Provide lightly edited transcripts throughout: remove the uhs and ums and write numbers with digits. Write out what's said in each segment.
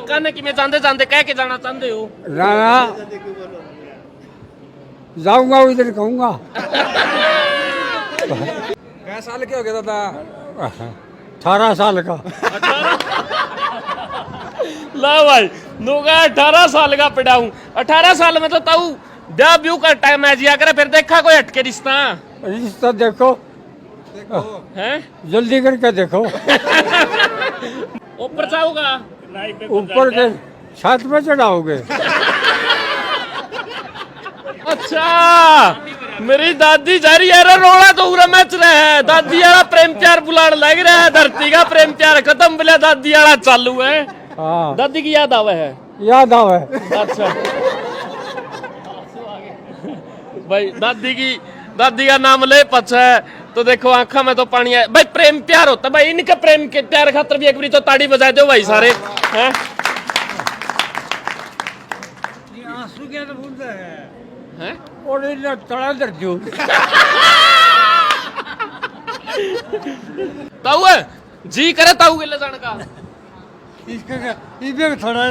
कहने कि मैं जानते जानते कह के जाना चाहते हो ना जाऊंगा उधर कहूंगा। क्या साल के हो गया दादा? 18 साल का। ला भाई नूगा 18 साल का पड़ा हूँ। 18 साल में तो ताऊ डेब्यू का टाइम है जिया करे, फिर देखा कोई हटके रिश्ता रिश्ता देखो है, जल्दी करके देखो। ऊपर जाऊंगा ऊपर के छत पे चढ़ाओगे। अच्छा मेरी दादी जा रही है रे, रोड़ा तो पूरा मैच रहा है। दादी वाला प्रेम प्यार बुलाने लग रहा है, धरती का प्रेम प्यार खत्म, बोले दादी वाला चालू है। हाँ दादी की याद आवे है, याद आवे। अच्छा भाई दादी का नाम ले पछ है तो देखो आंखा में तो पानी है भाई। प्रेम प्यार होता भाई, इनके प्रेम के प्यार खातर भी एक बारी तो ताड़ी बजा दो भाई सारे हैं। आंसू क्या तो भूलता है हैं और इन्हें तड़ा दर दो। ताऊ है जी करे ताऊ के ले जाने का इसका इधर थोड़ा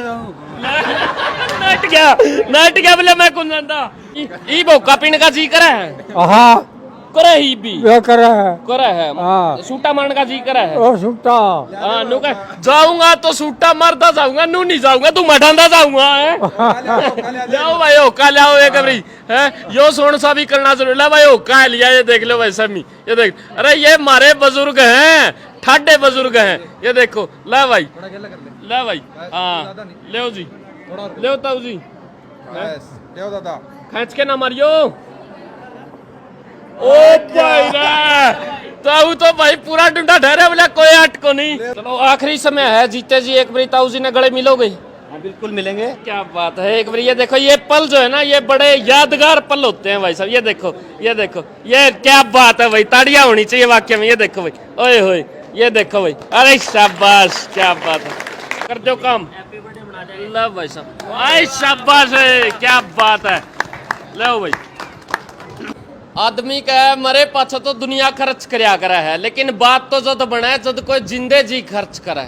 नट गया बोले मैं कौन जानता ई भोका पीने का जी करे है। हाँ करे ही भी ये करे है हाँ। सूटा मारने का जी करे है। और सुट्टा हाँ नु कह जाऊंगा तो सूटा मारता जाऊंगा, नू नहीं जाऊंगा तू मठांदा जाऊंगा है। लाओ भाई होका लाओ एक बारी है, यो सोन सा भी करना जरूरी है भाई। होका लिया ये देख लो भाई समी, ये देख अरे ये मारे बुजुर्ग हैं, ठाडे बुजुर्ग हैं, ये देखो ला भाई ला भाई हाँ ले जी ले ताऊ जी दादा खींच के ना मारियो। ओ भाई रे ताऊ तो भाई पूरा डंडा ठहरे बोला कोई अटको नहीं। चलो आखिरी समय है, जीते जी एक बारी ताऊ जी ने गले मिलोगे? बिल्कुल मिलेंगे। क्या बात है, एक बारी ये देखो ये पल जो है ना ये बड़े यादगार पल होते हैं भाई साहब। ये देखो ये क्या बात है भाई, ताड़ियां होनी चाहिए वाक्य में। ये देखो भाई ओए होए ये देखो भाई, अरे शाबाश क्या बात है, कर दो काम लो भाई साहब। आई शाबाश है क्या बात है, लो भाई। आदमी का मरे पाछे तो दुनिया खर्च करया करा है, लेकिन बात तो जद बने जद कोई जिंदे जी खर्च करे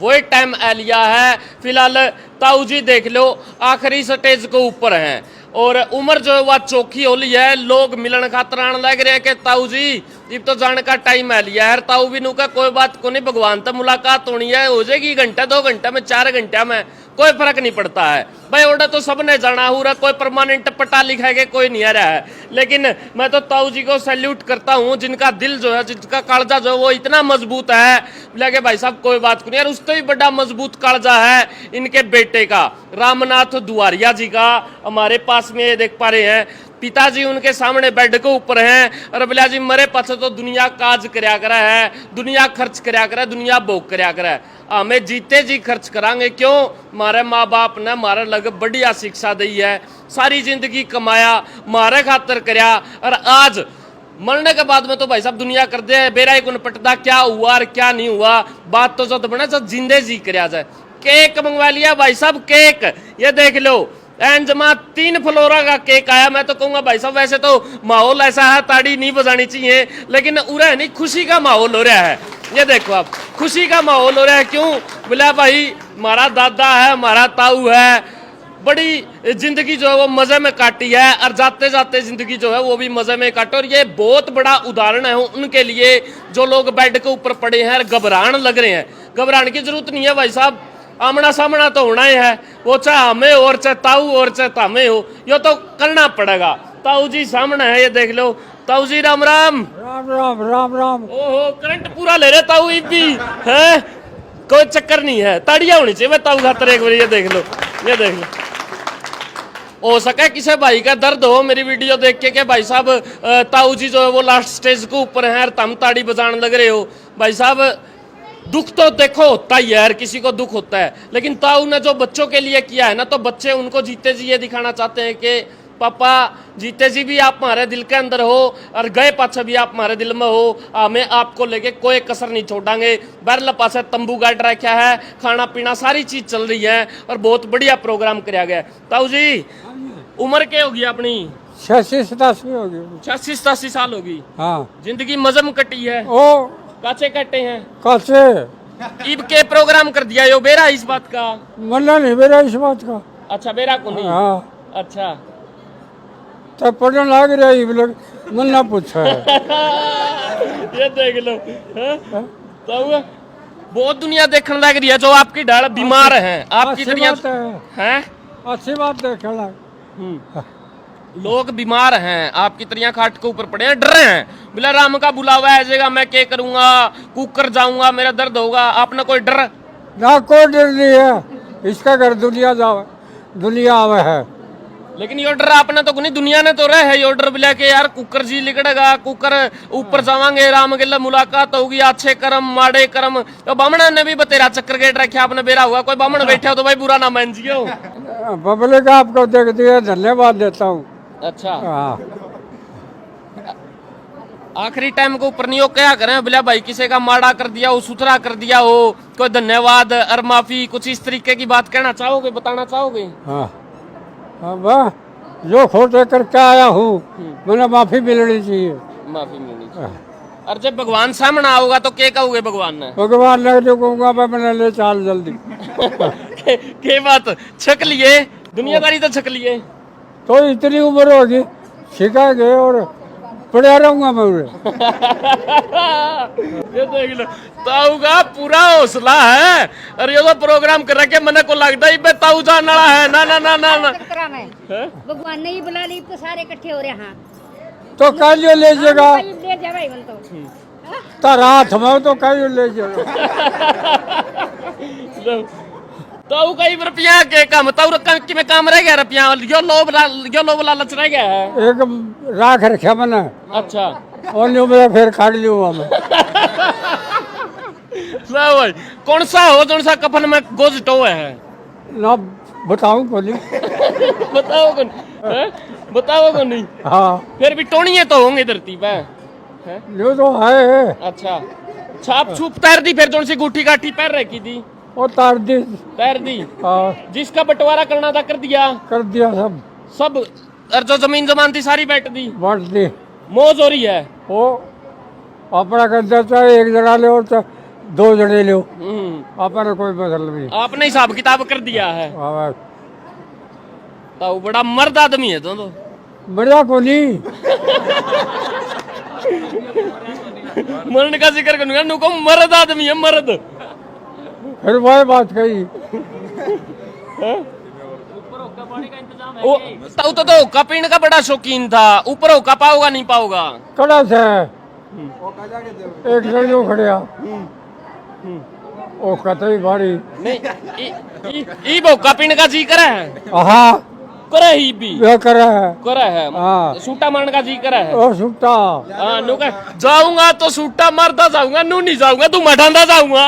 वही टाइम आ लिया है। फिलहाल ताऊ जी देख लो आखिरी स्टेज को ऊपर हैं और उम्र जो है वह चौखी हो ली है। लोग मिलन खातर आने लग रहे हैं कि ताऊ जी अब तो जाने का टाइम आ लिया है। ताऊ भी नू का कोई बात को नहीं, भगवान तो मुलाकात होनी है, हो जाएगी घंटा 2 घंटा में 4 घंटा में, कोई फर्क नहीं पड़ता है भाई। ओडा तो सबने जाना हो रहा, कोई परमानेंट पट्टा लिखा के कोई नहीं आ रहा है। लेकिन मैं तो ताऊ जी को सैल्यूट करता हूँ, जिनका दिल जो है जिनका कालजा जो है वो इतना मजबूत है लगे भाई साहब कोई बात को नहीं यार। उससे भी बड़ा मजबूत कालजा है इनके बेटे का, रामनाथ दुआरिया जी का। हमारे पास में ये देख पा रहे हैं पिताजी उनके सामने बेड के ऊपर हैं और बोला जी मरे पाछे तो दुनिया काज करया करा है, दुनिया खर्च करया करा, दुनिया भोग करया करा है। हमें जीते जी खर्च करांगे क्यों, मारे माँ बाप ने मारे लग बढ़िया शिक्षा दी है, सारी जिंदगी कमाया मारे खातर करया और आज मरने के बाद में तो भाई साहब दुनिया कर दे बेरा को पटदा क्या हुआ और क्या नहीं हुआ। बात तो जब बने जब जिंदे जी करया जाए। केक मंगवा लिया भाई साहब, केक ये देख लो एन जमा 3 फ्लोरा का केक आया। मैं तो कहूंगा भाई साहब वैसे तो माहौल ऐसा है ताड़ी नहीं बजानी चाहिए, लेकिन उरा नहीं खुशी का माहौल हो रहा है। ये देखो आप खुशी का माहौल हो रहा है, क्यों बोला भाई हमारा दादा है हमारा ताऊ है, बड़ी जिंदगी जो है वो मजे में काटी है और जाते जाते जिंदगी जो है वो भी मजे में काटे। और ये बहुत बड़ा उदाहरण है उनके लिए जो लोग बेड के ऊपर पड़े हैं और घबराने लग रहे हैं। घबराने की जरूरत नहीं है भाई साहब, आमना सामना तो होना ही है, वो चाहे हमें और चाहे ताऊ और चाहे तामे हो, ये तो करना पड़ेगा। ताऊ जी सामने है, ये देख लो ताऊ जी राम राम राम राम राम राम। ओहो करंट पूरा ले रहे ताऊ भी है, कोई चक्कर नहीं है, ताड़ियां होनी चाहिए ताऊ खातर एक बार। ये देख लो ये देख लो, हो सके किसी भाई का दर्द हो मेरी वीडियो देख के भाई साहब ताऊ जी जो है वो लास्ट स्टेज के ऊपर है, तम ताड़ी बजाने लग रहे हो भाई साहब। दुख तो देखो होता ही है, हर किसी को दुख होता है, लेकिन ताऊ ने जो बच्चों के लिए किया है ना, तो बच्चे उनको जीते जी ये दिखाना चाहते हैं कि पापा जीते जी भी आप हमारे दिल के अंदर हो और गए पाछे भी आप हमारे दिल में हो, हमें आपको लेके कोई कसर नहीं छोड़ांगे। बैरल पासे तंबू गाड़ रखा है, खाना पीना सारी चीज चल रही है और बहुत बढ़िया प्रोग्राम कराया गया। ताऊ जी उम्र क्या होगी अपनी? 86-87 होगी। 86-87 साल होगी। हाँ जिंदगी मजम कटी है। ओ काचे कटे हैं कैसे ईब के प्रोग्राम कर दिया यो बेरा इस बात का। मल्ला नहीं मेरा इस बात का। अच्छा बेरा को नहीं। हाँ अच्छा तब पढ़ने लग रहा है लोग मन ना पूछा है। ये देख लो हैं? तो बहुत दुनिया देखने लग रही है जो आपकी डाल बीमार हैं आपकी अच्छी तरह बात है, हैं अच्छी बात है खेला। लोग बीमार हैं आपकी तरह खाट के ऊपर पड़े हैं डर रहे हैं बिला राम का बुलावा है जगह मैं क्या करूंगा कुकर जाऊंगा मेरा दर्द होगा आपने कोई डर ना कोई डर नहीं है इसका घर दुनिया आवे है। लेकिन यो डर आपने तो नहीं दुनिया ने तो रहे है यो डर बिला के यार कुकर जी लिकड़ेगा कुकर ऊपर जावांगे राम के मुलाकात होगी अच्छे कर्म माड़े कर्म तो बामणा ने भी बतेरा चक्कर गेट रखे आपने बेरा हुआ कोई बामण बैठा हो तो भाई बुरा ना मान जियो। पब्लिक आपको देखती है धन्यवाद देता हूँ। अच्छा हाँ आखिरी टाइम को ऊपर नहीं हो क्या करें बिला भाई किसी का माड़ा कर दिया हो सुथरा कर दिया हो कोई धन्यवाद और माफी कुछ इस तरीके की बात कहना चाहोगे बताना चाहोगे। हाँ हाँ वाह जो खोटे करके आया हूँ मैंने माफी मिलनी चाहिए। माफी मिलनी चाहिए और जब भगवान सामने आओगा तो क्या कहोगे भगवान ने। भगवान ने जो कहूँगा मैं मैंने ले चाल जल्दी। के बात छक लिए दुनियादारी तो छक लिए तो इतनी उम्र होगी सिखाएंगे और पढ़ा रहूंगा मैं उन्हें। ये देख लो ताऊ का पूरा हौसला है और ये तो प्रोग्राम कर रखे मने को लगता ही ताऊ जान वाला है ना ना ना ना, ना। भगवान ने ही बुला ली तो सारे इकट्ठे हो रहे हैं। तो कल ले जाएगा ले जा भाई बोल तो तारा हाथ में तो कल ले जाएगा। ताऊ कई रुपया के काम ताऊ कि में काम रह गया रुपया यो लोभ लालच रह गया है एक राख रखा मैंने। अच्छा और न्यू मैं फिर खा लूंगा मैं। भाई कौन सा हो कौन सा कफन में गोज टोए है ना बताऊं को नहीं। बताओ कौन बताओ कौन नहीं। हाँ फिर भी टोनिए तो होंगे धरती पे जो तो है। अच्छा छाप छूप तैर दी फिर कौन सी गुठी गाठी पैर रखी थी और तार दी तैर दी हाँ जिसका बंटवारा करना था कर दिया सब और जो जमीन जमान थी सारी बैठ दी बांट दी। मौज हो रही है वो अपना करता चाहे एक जना ले और दो जने लो अपना कोई मतलब नहीं। आपने हिसाब किताब कर दिया है हाँ, तो बड़ा मर्द आदमी है तो बढ़िया को नहीं। मरण का जिक्र करूंगा नुको मर्द आदमी है मर्द फिर वही बात कही। तो होका पीने का बड़ा शौकीन था ऊपर होका पाओगा नहीं पाओगा कड़ा से एक जन जो खड़िया ओ कतई भारी नहीं ई होका पीने का जी करे है हाँ करे ही भी यह करे है हाँ सूटा मारने का जी करे है और सुट्टा हाँ नु कह जाऊंगा तो सूटा मारता जाऊंगा नू नहीं जाऊंगा तू मठांदा जाऊंगा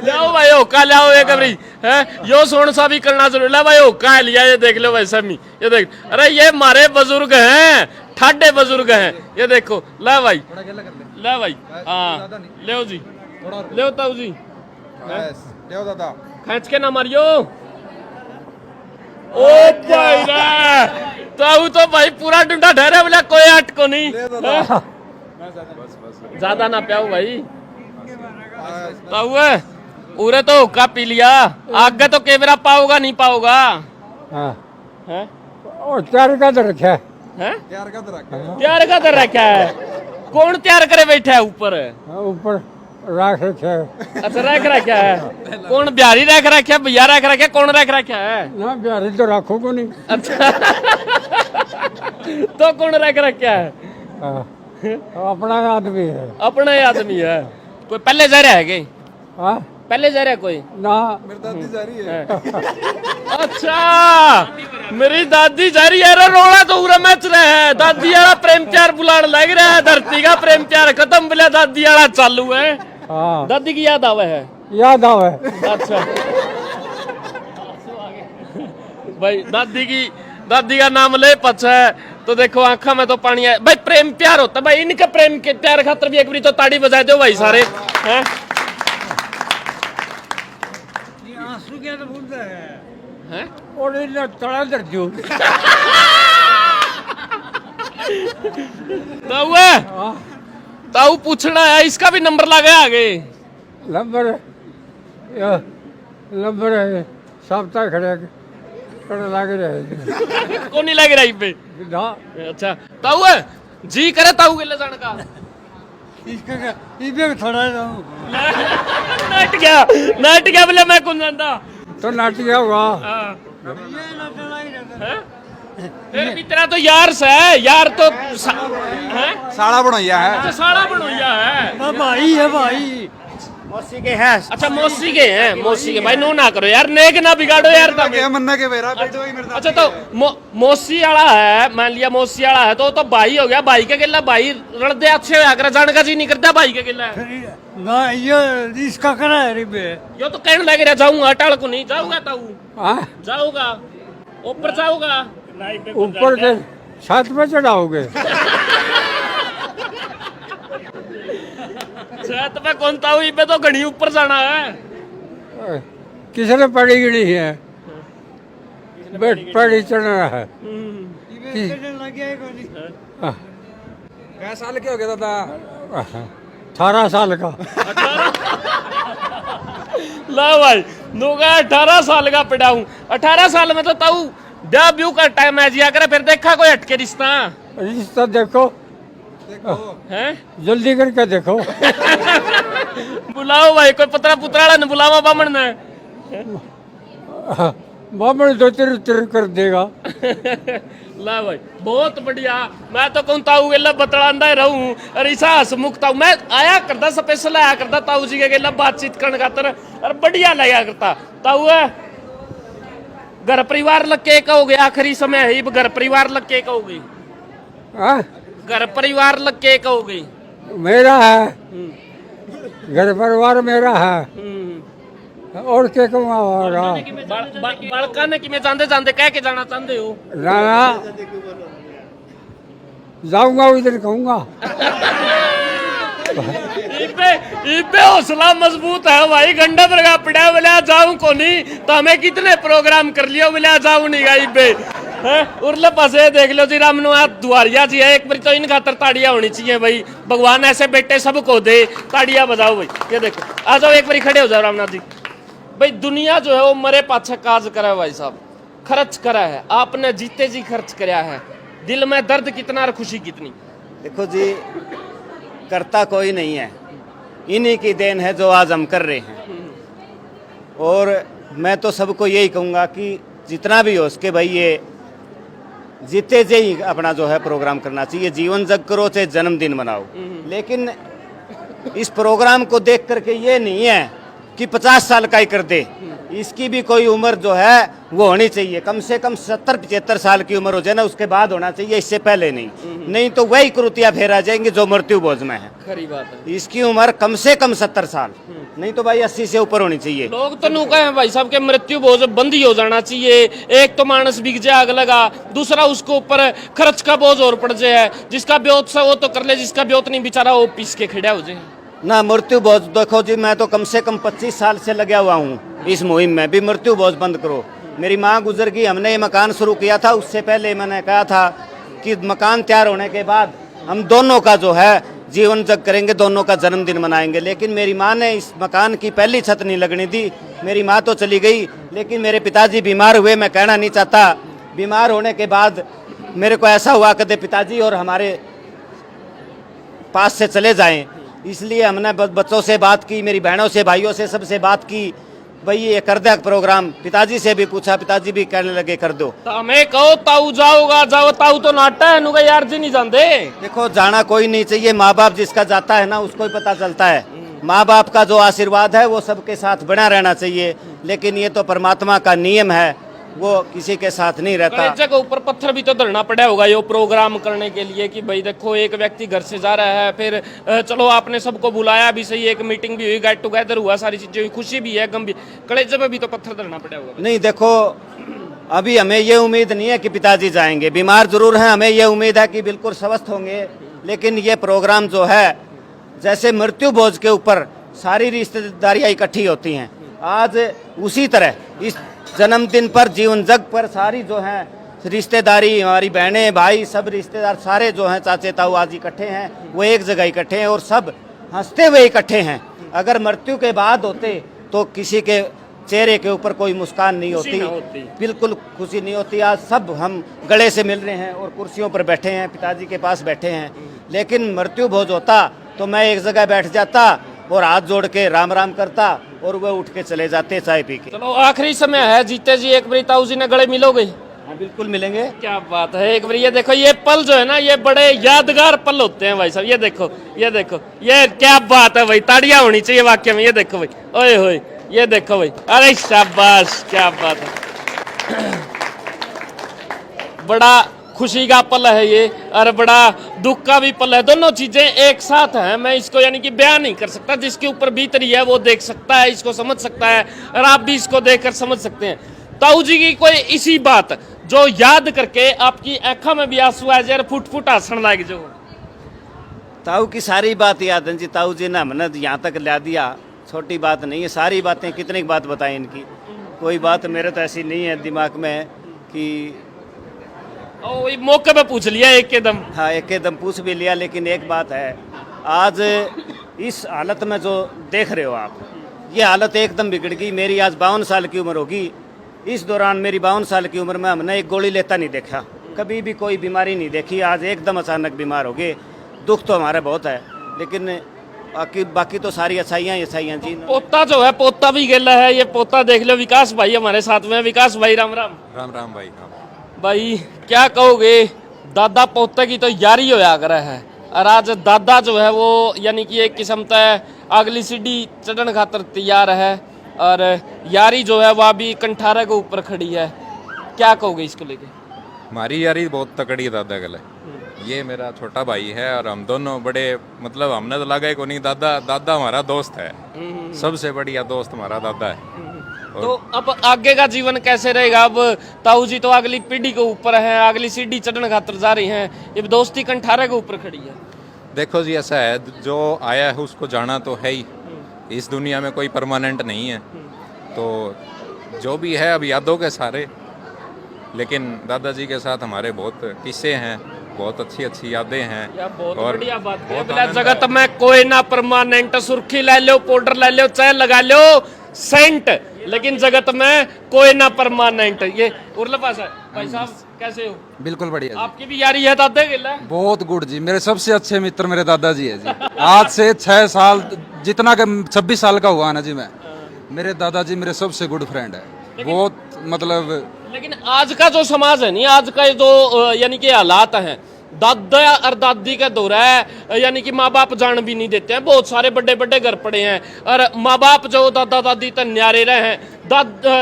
जाओ भाई होका लाओ एक अबरी है यो सोन सा भी करना जरूरी है भाई होका लिया ये देख लो भाई समी ये देख अरे ये हमारे बुजुर्ग हैं ठाडे बुजुर्ग हैं ये देखो ला भाई हाँ ले जी ले ताऊ जी दादा खींच के ना मारियो ओ भाई रे ताऊ तो भाई पूरा डंडा ठहरे बोला कोई अट को नहीं ज्यादा ना प्याओ भाई ताऊ पूरे तो हुक्का पी लिया आगे तो केवरा पाओगा नहीं पाओगा हाँ और चार का तो रखा है तैयार का तो रखा है कौन तैयार करे बैठा है ऊपर राख रखा है। अच्छा रख रखा है कौन बिहारी रख रखा है भैया रख रखा है कौन रख रखा है ना बिहारी तो रखो को नहीं। अच्छा तो कौन रख रखा है अपना आदमी है अपना ही आदमी है कोई पहले जा रहा है के हाँ पहले जा रहा है कोई ना मेरी दादी जा रही है। अच्छा मेरी दादी जा रही है रोड़ा तो पूरा मैच रहा है दादी वाला प्रेम प्यार बुलाने लग रहा है धरती का प्रेम प्यार खत्म बोला दादी वाला चालू है। हाँ दादी की याद आवे है याद आवे। अच्छा भाई दादी का नाम ले पचा है तो देखो आंखा में तो पानी है भाई प्रेम प्यार होता है भाई इनका प्रेम के प्यार खातर भी एक बारी तो ताड़ी बजा दो भाई सारे हैं आंसू क्या तो भूलता हैं और इन्हें तड़ा दर दियो ताऊ पूछना है इसका भी नंबर लगा आगे लंबर लंबर सप्ताह खड़े कर लागे रहे को नहीं लग रही पे ना अच्छा ताऊ है जी करे ताऊ के ले जाने का इसका इबे थोड़ा नट गया बोले मैं कौन जानता तो नाट गया होगा हाँ। हैं? फिर भी तेरा तो यार से है यार तो हैं? साड़ा बनोइया है अच्छा साड़ा बनोइया है भाई है भाई मौसी के हैं। अच्छा मौसी के हैं मौसी के भाई नो ना करो यार नेक ना बिगाड़ो यार तुम क्या मन्ना के बेरा बेटो ही मेरे अच्छा तो मौसी वाला है मान लिया मौसी वाला है तो भाई हो गया भाई के गिला भाई रड़दे अच्छे होया कर जान का जी नहीं करता भाई के गिला ना ये इसका करा है रिबे यो तो कहने लग रहा जाऊंगा अटाल को नहीं जाऊंगा ताऊ हाँ जाऊंगा ऊपर जाऊंगा ऊपर के छत पे चढ़ाओगे छत पे कौन ताऊ इबे तो घनी ऊपर जाना है किसने पढ़ी गिड़ी है बेट पढ़ी चढ़ना है क्या साल के हो गया दादा 18 साल का ला भाई नोगा 18 साल का पड़ा हूँ 18 साल में तो ताऊ ब्याह ब्यू का टाइम है जिया करे फिर देखा कोई हटके रिश्ता रिश्ता देखो हैं जल्दी करके देखो बुलाओ भाई कोई पतरा पुतराड़ा ने बुलावा बामण ने बामण दो तिर कर देगा ला भाई बहुत बढ़िया मैं तो कहूँ ताऊ गेला बतलांदा रहूं और ऐसा हसमुख ताऊ मैं आया करता स्पेशल आया करता ताऊ जी के गेला बातचीत करने खातर और बढ़िया लगा करता ताऊ है घर परिवार लग के कहोगे आखिरी समय है घर परिवार लग के कहोगे हाँ? घर परिवार लग के कहोगे मेरा है घर परिवार मेरा है और क्या कमाओगा बड़का ने कि मैं जानते जानते कह के जाना चाहते हो ना जाऊंगा उधर कहूंगा इबे हौसला मजबूत है भाई गंडा बरगा पड़ा बोले जाऊं को नहीं तो हमें कितने प्रोग्राम कर लियो बोले जाऊं नहीं गा इबे उरले पासे देख लो जी रामनो दुआरिया जी है एक बार तो इन खातर ताड़ियां होनी चाहिए भाई भगवान ऐसे बेटे सबको दे ताड़ियां बजाओ भाई ये देखो आ जाओ एक बार खड़े हो जाओ रामनाथ जी भाई दुनिया जो है वो मरे पाछे काज करे भाई साहब खर्च करा है आपने जीते जी खर्च कराया है दिल में दर्द कितना और खुशी कितनी देखो जी करता कोई नहीं है इन्हीं की देन है जो आज हम कर रहे हैं और मैं तो सबको यही कहूँगा कि जितना भी हो उसके भाई ये जीते जी ही अपना जो है प्रोग्राम करना चाहिए जीवन जग करो चाहे जन्मदिन मनाओ लेकिन इस प्रोग्राम को देख करके ये नहीं है कि 50 साल का ही कर दे इसकी भी कोई उम्र जो है वो होनी चाहिए कम से कम 70-75 साल की उम्र हो जाए ना उसके बाद होना चाहिए इससे पहले नहीं तो वही कृतियाँ फेरा जाएंगी जो मृत्यु भोज में है खरी बात है इसकी उम्र कम से कम 70 साल नहीं तो भाई 80 से ऊपर होनी चाहिए लोग तो नूका है भाई साहब के मृत्यु बोझ बंद ही हो जाना चाहिए एक तो मानस बिक जाए आग लगा दूसरा उसको ऊपर खर्च का बोझ और पड़ जाए जिसका ब्योत सा वो तो कर ले जिसका ब्योत नहीं बेचारा वो पीस के खड़ा हो जाए ना मृत्यु बोझ देखो जी मैं तो कम से कम 25 साल से लगा हुआ हूँ इस मुहिम में भी मृत्यु बोझ बंद करो मेरी माँ गुजर गई हमने ये मकान शुरू किया था उससे पहले मैंने कहा था कि मकान तैयार होने के बाद हम दोनों का जो है जीवन जग करेंगे दोनों का जन्मदिन मनाएंगे लेकिन मेरी माँ ने इस मकान की पहली छत नहीं लगने दी मेरी माँ तो चली गई लेकिन मेरे पिताजी बीमार हुए मैं कहना नहीं चाहता बीमार होने के बाद मेरे को ऐसा हुआ कदे पिताजी और हमारे पास से चले जाएं इसलिए हमने बच्चों से बात की मेरी बहनों से भाइयों से सबसे बात की भाई ये कर दे प्रोग्राम पिताजी से भी पूछा पिताजी भी कहने लगे कर दो तो हमें कहो ताऊ जाओगा जाओ ताऊ तो नाटा है नुका यार जी नहीं जानते देखो जाना कोई नहीं चाहिए माँ बाप जिसका जाता है ना उसको ही पता चलता है माँ बाप का जो आशीर्वाद है वो सबके साथ बना रहना चाहिए लेकिन ये तो परमात्मा का नियम है वो किसी के साथ नहीं रहता कलेजे के ऊपर पत्थर भी तो धरना पड़ा होगा ये प्रोग्राम करने के लिए कि भाई देखो एक व्यक्ति घर से जा रहा है फिर चलो आपने सबको बुलाया भी सही एक मीटिंग भी हुई गेट टुगेदर हुआ सारी चीजें हुई खुशी भी है गम भी कलेजे पे भी तो पत्थर धरना पड़ा होगा नहीं देखो अभी हमें ये उम्मीद नहीं है कि पिताजी जाएंगे बीमार जरूर हैं हमें ये उम्मीद है कि बिल्कुल स्वस्थ होंगे लेकिन ये प्रोग्राम जो है जैसे मृत्यु भोज के ऊपर सारी रिश्तेदारियाँ इकट्ठी होती हैं आज उसी तरह इस जन्मदिन पर जीवन जग पर सारी जो हैं रिश्तेदारी हमारी बहनें भाई सब रिश्तेदार सारे जो हैं चाचे ताऊ आज इकट्ठे हैं वो एक जगह इकट्ठे हैं और सब हंसते हुए इकट्ठे हैं अगर मृत्यु के बाद होते तो किसी के चेहरे के ऊपर कोई मुस्कान नहीं खुशी ना होती, होती। बिल्कुल खुशी नहीं होती। आज सब हम गले से मिल रहे हैं और कुर्सियों पर बैठे हैं, पिताजी के पास बैठे हैं। लेकिन मृत्यु भोज होता तो मैं एक जगह बैठ जाता और हाथ जोड़ के राम राम करता और वह उठ के चले जाते चाय पी के। चलो आखिरी समय है, जीते जी एक बारी ताऊ जी ने गले मिलोगे? हाँ बिल्कुल मिलेंगे। क्या बात है। एक बार ये देखो, ये पल जो है ना, ये बड़े यादगार पल होते हैं भाई साहब। ये देखो, ये देखो, ये क्या बात है भाई, ताड़ियां होनी चाहिए वाकई में। ये देखो भाई, ओए होए, ये देखो भाई, अरे शाबाश, क्या बात है। बड़ा खुशी का पल है ये और बड़ा दुख का भी पल है, दोनों चीजें एक साथ हैं। मैं इसको यानी कि बयान नहीं कर सकता, जिसके ऊपर बीत रही है वो देख सकता है, इसको समझ सकता है और आप भी इसको देखकर समझ सकते हैं। ताऊ जी की कोई इसी बात जो याद करके आपकी आंखों में भी आंसू आ जाए, फुट फुट हंसने लग जो। ताऊ की सारी बात याद है जी। ताऊ जी ने हमने यहाँ तक ला दिया, छोटी बात नहीं है। सारी बातें, कितनी बात बताएं इनकी, कोई बात मेरे तो ऐसी नहीं है दिमाग में कि ओ, ये मौके पे पूछ लिया एक एकदम। हाँ एक एकदम पूछ भी लिया। लेकिन एक बात है, आज इस हालत में जो देख रहे हो आप, ये हालत एकदम बिगड़ गई। मेरी आज 52 साल की उम्र होगी। इस दौरान मेरी 52 साल की उम्र में हमने एक गोली लेता नहीं देखा, कभी भी कोई बीमारी नहीं देखी। आज एकदम अचानक बीमार हो गए। दुख तो हमारा बहुत है, लेकिन बाकी तो सारी अच्छाइयाँ ही अच्छाइयाँ जी। पोता जो है, पोता भी गेला है। ये पोता देख लो, विकास भाई हमारे साथ में। विकास भाई राम राम। राम राम भाई। हाँ भाई क्या कहोगे, दादा पोते की तो यारी होया कर है और आज दादा जो है वो यानी कि एक किस्म से अगली सीढ़ी चढ़ने खातर तैयार है और यारी जो है वह भी कंठारे के ऊपर खड़ी है। क्या कहोगे इसको लेके? हमारी यारी बहुत तकड़ी है दादा गले। ये मेरा छोटा भाई है और हम दोनों बड़े, मतलब हमने तो लगा को नहीं, दादा हमारा दोस्त है, सबसे बढ़िया दोस्त हमारा दादा है। तो अब आगे का जीवन कैसे रहेगा? अब ताऊ जी तो अगली पीढ़ी के ऊपर है, अगली सीढ़ी चढ़ने खातर जा रही हैं, ये दोस्ती कंठारे के ऊपर खड़ी है। देखो जी ऐसा है, जो आया है उसको जाना तो है ही। इस दुनिया में कोई परमानेंट नहीं है, तो जो भी है अब यादों के सारे। लेकिन दादाजी के साथ हमारे बहुत किस्से हैं, बहुत अच्छी अच्छी यादें हैं। बहुत और बढ़िया बात है। बहुत बोला आनंद जगत में कोई ना परमानेंट, सुर्खी ले लो, पाउडर ले लो, चाय लगा लो, सेंट, लेकिन जगत में कोई ना परमानेंट। ये उर्ला पास है भाई साहब, कैसे हो? बिल्कुल बढ़िया आपकी भी यारी है दादा के लिए? बहुत गुड जी, मेरे सबसे अच्छे मित्र मेरे दादाजी है जी। आज से 6 साल, जितना का 26 साल का हुआ ना जी मैं, मेरे दादाजी मेरे सबसे गुड फ्रेंड है। बहुत मतलब, लेकिन आज का जो समाज है नहीं, आज का जो यानी कि हालात हैं, दादा और दादी का दौर है, यानी कि माँ बाप जान भी नहीं देते हैं। बहुत सारे बड़े बड़े घर पड़े हैं और माँ बाप जो दादा दादी तो न्यारे रहे हैं।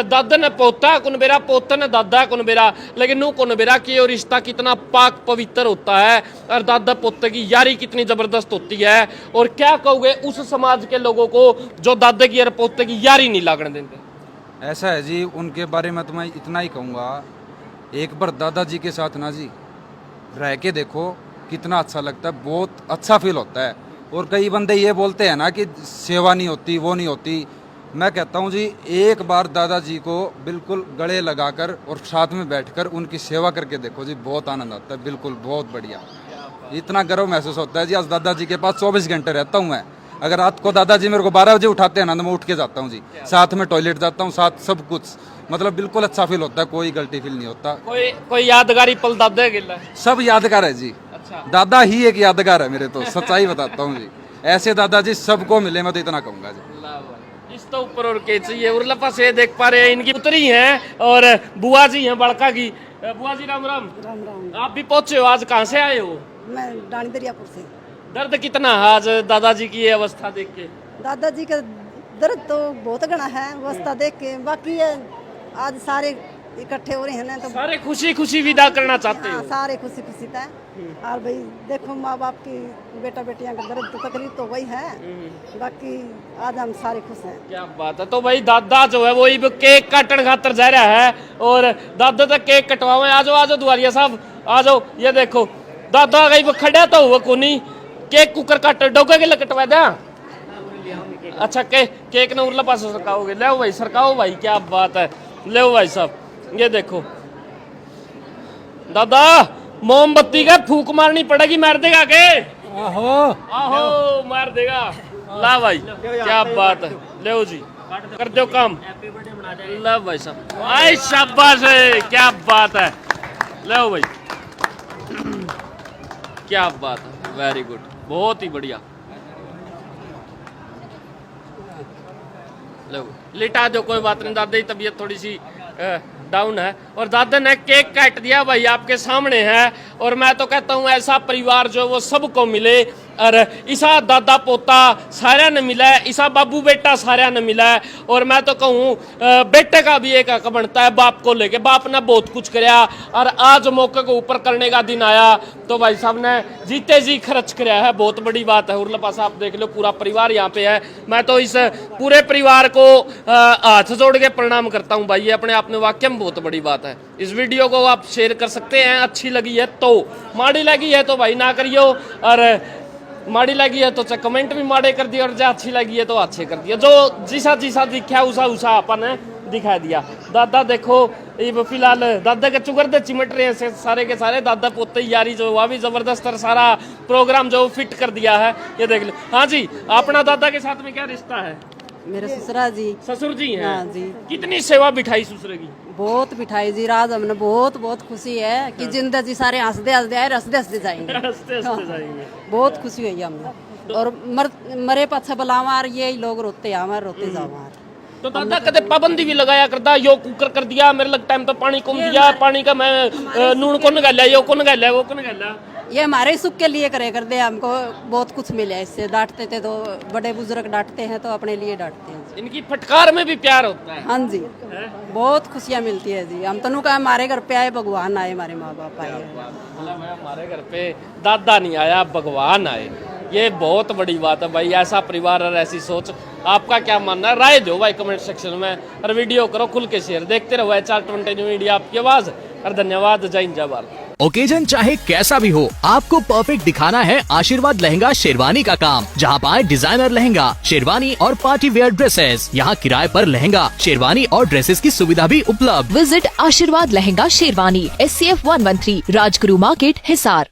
दादा ने पोता कुन बेरा, पोता ने दादा कुन बेरा, लेकिन नू कुन बेरा की और रिश्ता कितना पाक पवित्र होता है और दादा पोते की यारी कितनी जबरदस्त होती है। और क्या कहोगे उस समाज के लोगों को जो दादा की और पोते की यारी नहीं लागने देते? ऐसा है जी, उनके बारे में तो मैं इतना ही कहूँगा, एक बार दादाजी के साथ ना जी रह के देखो, कितना अच्छा लगता है, बहुत अच्छा फील होता है। और कई बंदे ये बोलते हैं ना कि सेवा नहीं होती, वो नहीं होती। मैं कहता हूँ जी, एक बार दादाजी को बिल्कुल गले लगाकर और साथ में बैठकर उनकी सेवा करके देखो जी, बहुत आनंद आता है। बिल्कुल बहुत बढ़िया, इतना गर्व महसूस होता है जी। आज दादाजी के पास 24 घंटे रहता हूँ मैं। अगर रात को दादाजी मेरे को 12 बजे उठाते हैं ना, तो मैं उठ के जाता हूँ जी, साथ में टॉयलेट जाता हूँ, साथ सब कुछ, मतलब बिल्कुल अच्छा फील होता है, कोई गलती फील नहीं होता। कोई यादगारी पल दादा के लिए? सब यादगार है जी। अच्छा। दादा ही एक यादगार है मेरे, तो सच्चाई बताता हूँ जी। ऐसे दादाजी सबको मिले, मैं तो इतना कहूँगा जी। इस तो ऊपर और के चाहिए। उर्ला पास ये देख पा रहे हैं, इनकी पुत्री हैं और बुआ जी हैं बड़का की। बुआ जी राम राम। राम राम। आप भी पहुंचे हो, आज कहाँ से आए हो? मैं डानी दरियापुर से। दर्द कितना है आज दादाजी की ये अवस्था देख के? दादाजी का दर्द तो बहुत घना है अवस्था देख के। बाकी ये आज सारे इकट्ठे हो रहे हैं ना, तो सारे खुशी खुशी विदा करना चाहते हाँ, हो? सारे खुशी खुशी था। और भाई देखो, माँ बाप की बेटा बेटियां का दर्द तो तकलीफ तो वही है, बाकी आज हम सारे खुश हैं। क्या बात है। तो भाई दादा जो है वो अब केक काटने खातर जा रहा है और दादा तक केक कटवावे। आ जाओ दुआरिया साहब, आ जाओ। ये देखो दादा कहीं खड़ा तो हुआ कोनी, केक कुकर काट डोगा के लिए कटवा दे। अच्छा केक ने उरला पास सरकाओगे? ले भाई सरकाओ भाई, क्या बात है। ले भाई साहब, ये देखो दादा, मोमबत्ती का फूक मारनी पड़ेगी, मार देगा के? आहो आहो मार देगा। ला भाई क्या बात है, ले जी कर दो काम। ला भाई साहब, आई शाबाश है, क्या बात है, ले भाई क्या बात है, वेरी गुड, बहुत ही बढ़िया। लो लिटा दो, कोई बात नहीं, दादा की तबीयत थोड़ी सी डाउन है और दादा ने केक काट दिया भाई आपके सामने है। और मैं तो कहता हूँ ऐसा परिवार जो वो सबको मिले, और इसा दादा पोता सारा ने मिला है, इसा बाबू बेटा सारा ने मिला है। और मैं तो कहूँ बेटे का भी एक हक बनता है बाप को लेके, बाप ने बहुत कुछ कराया और आज मौके को ऊपर करने का दिन आया तो भाई साहब ने जीते जी खर्च कराया है, बहुत बड़ी बात है। उर्ला पास आप देख लो पूरा परिवार यहाँ पे है, मैं तो इस पूरे परिवार को हाथ जोड़ के प्रणाम करता हूँ भाई, ये अपने आप में वाकई में बहुत बड़ी बात है। इस वीडियो को आप शेयर कर सकते हैं, अच्छी लगी है तो, माड़ी लगी है तो भाई ना करियो, और माड़ी लगी है तो कमेंट भी माड़े कर दिया, और जो अच्छी लगी है तो अच्छे कर दिया। जो जिसा जिसा दिखा उसा उसा अपन ने दिखा दिया। दादा देखो ये फिलहाल दादा के चुगर दे चिमट रहे हैं सारे के सारे, दादा पोते यारी जो वह भी जबरदस्त और सारा प्रोग्राम जो फिट कर दिया है, ये देख लो। हाँ जी, अपना दादा के साथ में क्या रिश्ता है? मेरे ससुरा जी, ससुर जी हैं। हाँ जी। कितनी सेवा बिठाई ससुर की? बहुत बिठाई जी, राज हमने बहुत बहुत खुशी है कि जिंदा जी सारे हंसदे हंसदे आए, हंसदे हंसदे जाएंगे। हंसते हंसते जाएंगे। बहुत खुशी हुई हमें, और मरे पाछे बुलावा यही लोग रोते हमारे, रोते जाओ। तो दादा कदे पाबंदी भी लगाया करता, यो कुकर कर दिया मेरे लग टाइम पे पानी कम दिया, पानी का मैं नून कौन गाला, यो कौन गाला, वो कौन गाला, ये हमारे सुख के लिए करे कर दे, हमको बहुत कुछ मिला इससे। डांटते थे तो बड़े बुजुर्ग डांटते हैं तो अपने लिए डांटते हैं। इनकी फटकार में भी प्यार होता है। हाँ जी, बहुत खुशियाँ मिलती है जी। हम तो कहा हमारे घर पे आए भगवान आए, हमारे माँ बाप आए। हमारे घर पे दादा नहीं आया, भगवान आए, ये बहुत बड़ी बात है भाई। ऐसा परिवार और ऐसी सोच, आपका क्या मानना है? राय दो भाई कमेंट सेक्शन में, और वीडियो करो खुल के शेयर। देखते रहो HR20 न्यूज़ मीडिया, आपकी आवाज। और धन्यवाद, जय हिंद जय भारत। ओकेजन चाहे कैसा भी हो, आपको परफेक्ट दिखाना है आशीर्वाद लहंगा शेरवानी का काम, जहां पाए डिजाइनर लहंगा, शेरवानी और पार्टी वेयर ड्रेसेस। यहां किराए पर लहंगा, शेरवानी और ड्रेसेस की सुविधा भी उपलब्ध। विजिट आशीर्वाद लहंगा शेरवानी, SCF 113, राजगुरु मार्केट, हिसार।